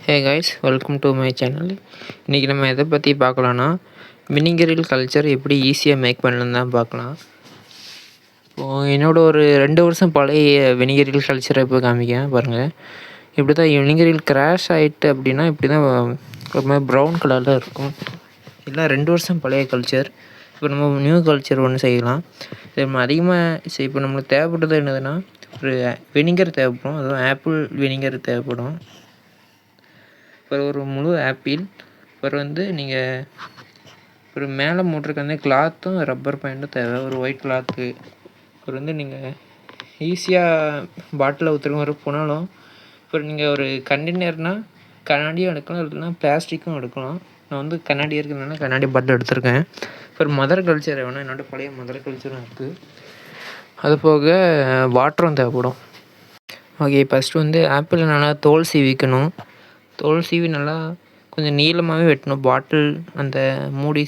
Hey guys, welcome to my channel. இன்றைக்கி நம்ம எதை பற்றி பார்க்கலான்னா, வினிகரில் கல்ச்சர் எப்படி ஈஸியாக மேக் பண்ணலன்னு தான் பார்க்கலாம். இப்போது என்னோடய ஒரு 2 வருஷம் பழைய வினிகரில் கல்ச்சரை இப்போ காமிக்கேன் பாருங்கள். இப்படி தான் வினிகரில் கிராஷ் ஆகிட்டு அப்படின்னா இப்படி தான் ஒரு மாதிரி ப்ரௌன் கலரில் இருக்கும். இதெல்லாம் 2 வருஷம் பழைய கல்ச்சர். இப்போ நம்ம நியூ கல்ச்சர் ஒன்று செய்யலாம். இது நம்ம அதிகமாக இப்போ நம்மளுக்கு தேவைப்படுறது என்னதுன்னா, ஒரு வினிகர் தேவைப்படும். அதுவும் ஆப்பிள் வினிகர் தேவைப்படும். அப்புறம் ஒரு முழு ஆப்பிள், அப்புறம் நீங்கள் ஒரு மேலே மூட்டுறதுக்கு கிளாத்தும் ரப்பர் பேண்டும் தேவை, ஒரு ஒயிட் கிளாத்து. அப்புறம் நீங்கள் ஈஸியாக பாட்டிலில் ஊற்றுற மாதிரி போனாலும், இப்போ நீங்கள் ஒரு கண்டெய்னர்னால் கண்ணாடியும் எடுக்கலாம், இல்லைன்னா பிளாஸ்டிக்கும் எடுக்கலாம். நான் கண்ணாடி இருக்கிறதுனால கண்ணாடி பாட்டில் எடுத்திருக்கேன். அப்புறம் மதர் கல்ச்சர் வேணும், என்னோட பழைய மதர் கல்ச்சரும் இருக்குது. அது போக வாட்டரும் தேவைப்படும். ஓகே, ஃபஸ்ட்டு ஆப்பிள் நல்லா தோல் சீவிக்கணும். தோல் சீவி நல்லா கொஞ்சம் நீளமாகவே வெட்டணும். பாட்டில் அந்த மூடி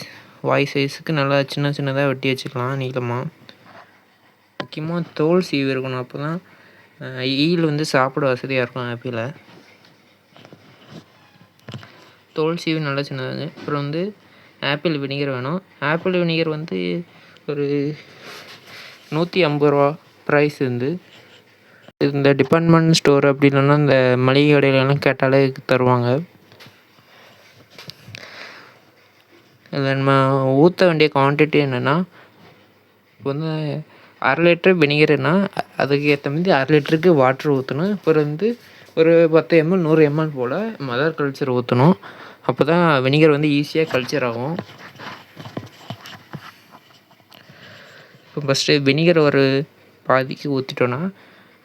வாய் சைஸுக்கு நல்லா சின்ன சின்னதாக வெட்டி வச்சுக்கலாம் நீளமாக. முக்கியமாக தோல் சீவி இருக்கணும், அப்போ தான் ஈல் சாப்பிட வசதியாக இருக்கும் ஆப்பிளை. தோல் சீவி நல்லா சின்னதாக. அப்புறம் ஆப்பிள் வினிகர் வேணும். ஆப்பிள் வினிகர் ஒரு 150 ரூபா ப்ரைஸ். இந்த டிபார்ட்மெண்ட் ஸ்டோர் அப்படி இல்லைன்னா இந்த மளிகை கடையிலலாம் கேட்டாலே தருவாங்க. இதில் நம்ம ஊற்ற வேண்டிய குவான்டிட்டி என்னென்னா, இப்போ 1/2 லிட்டர் வினிகர்னால் அதுக்கு ஏற்ற மாதிரி 1/2 லிட்டருக்கு வாட்ரு ஊற்றணும். அப்புறம் ஒரு 10 ml 100 ml போல் மதர் கல்ச்சர் ஊற்றணும். அப்போ தான் வினிகர் ஈஸியாக கல்ச்சர் ஆகும். இப்போ ஃபஸ்ட்டு வினிகர் ஒரு பாதிக்கு ஊற்றிட்டோன்னா,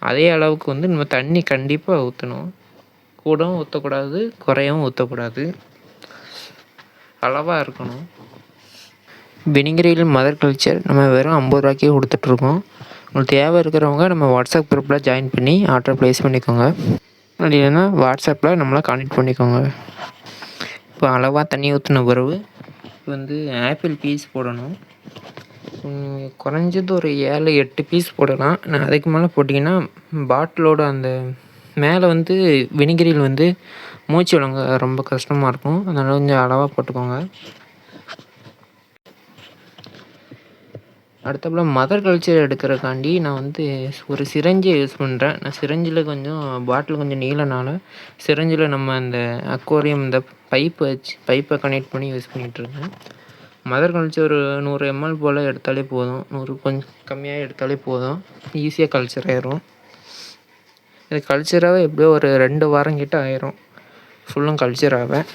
அதே அளவுக்கு நம்ம தண்ணி கண்டிப்பாக ஊற்றணும். கூடவும் ஊற்றக்கூடாது, குறையவும் ஊற்றக்கூடாது, அளவாக இருக்கணும். வினிகரில் மதர் கல்ச்சர் நம்ம வெறும் 50 ரூபாய்க்கே கொடுத்துட்ருக்கோம். உங்களுக்கு தேவை இருக்கிறவங்க நம்ம வாட்ஸ்அப் குரூப்பில் ஜாயின் பண்ணி ஆர்டர் ப்ளேஸ் பண்ணிக்கோங்க. அப்படி இல்லைன்னா வாட்ஸ்அப்பில் நம்மளை கான்டெக்ட் பண்ணிக்கோங்க. இப்போ அளவாக தண்ணி ஊற்றின பிறகு ஆப்பிள் பீஸ் போடணும். குறைஞ்சது ஒரு 7-8 பீஸ் போடலாம். நான் அதுக்கு மேலே போட்டிங்கன்னா பாட்டிலோட அந்த மேலே வினிகரில் மூச்சு விலங்க ரொம்ப கஷ்டமாக இருக்கும். அதனால் கொஞ்சம் அளவாக போட்டுக்கோங்க. அடுத்தப்பல மதர் கல்ச்சர் எடுக்கிறக்காண்டி நான் ஒரு சிரஞ்சை யூஸ் பண்ணுறேன். நான் சிரஞ்சில் பாட்டில் கொஞ்சம் நீளனால சிரஞ்சில் நம்ம அந்த அக்வாரியம் இந்த பைப்பை கனெக்ட் பண்ணி யூஸ் பண்ணிகிட்ருக்கேன். மதர் கல்ச்சர் ஒரு 100 ml போல் எடுத்தாலே போதும். 100 கொஞ்சம் கம்மியாக எடுத்தாலே போதும், ஈஸியாக கல்ச்சர் ஆயிரும். இது கல்ச்சராகவே எப்படியோ ஒரு 2 வாரம் கிட்ட ஆயிரும் ஃபுல்லும் கல்ச்சர் ஆவேன்.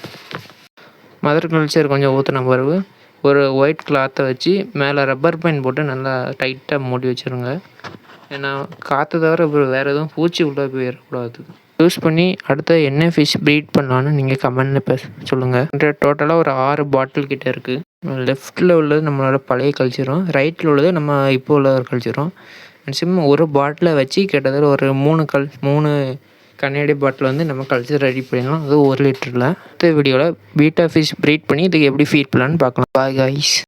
மதர் கல்ச்சர் கொஞ்சம் ஊற்றின பிறகு ஒரு ஒயிட் கிளாத்தை வச்சு மேலே ரப்பர் பேண்ட் போட்டு நல்லா டைட்டாக மூடி வச்சுருங்க. ஏன்னா காற்று தவிர வேறு எதுவும் பூச்சி உள்ளே போயிடக்கூடாது. யூஸ் பண்ணி அடுத்த என்ன ஃபிஷ் ப்ரீட் பண்ணலான்னு நீங்கள் கமெண்டில் சொல்லுங்கள். டோட்டலாக ஒரு 6 பாட்டில் கிட்டே இருக்குது. லெஃப்ட்டில் உள்ளது நம்மளோட பழைய கல்ச்சரும், ரைட்டில் உள்ளது நம்ம இப்போ உள்ள ஒரு கல்ச்சரும். மேக்ஸிமம் ஒரு பாட்டிலை வச்சு கிட்டத்தட்ட ஒரு 3 கண்ணாடி பாட்டில் நம்ம கல்ச்சர் ரெடி பண்ணிடலாம். அது 1 லிட்டரில். அடுத்த வீடியோவில் பீட்டா ஃபிஷ் ப்ரீட் பண்ணி இதுக்கு எப்படி ஃபீட் பண்ணலான்னு பார்க்கலாம். Bye guys.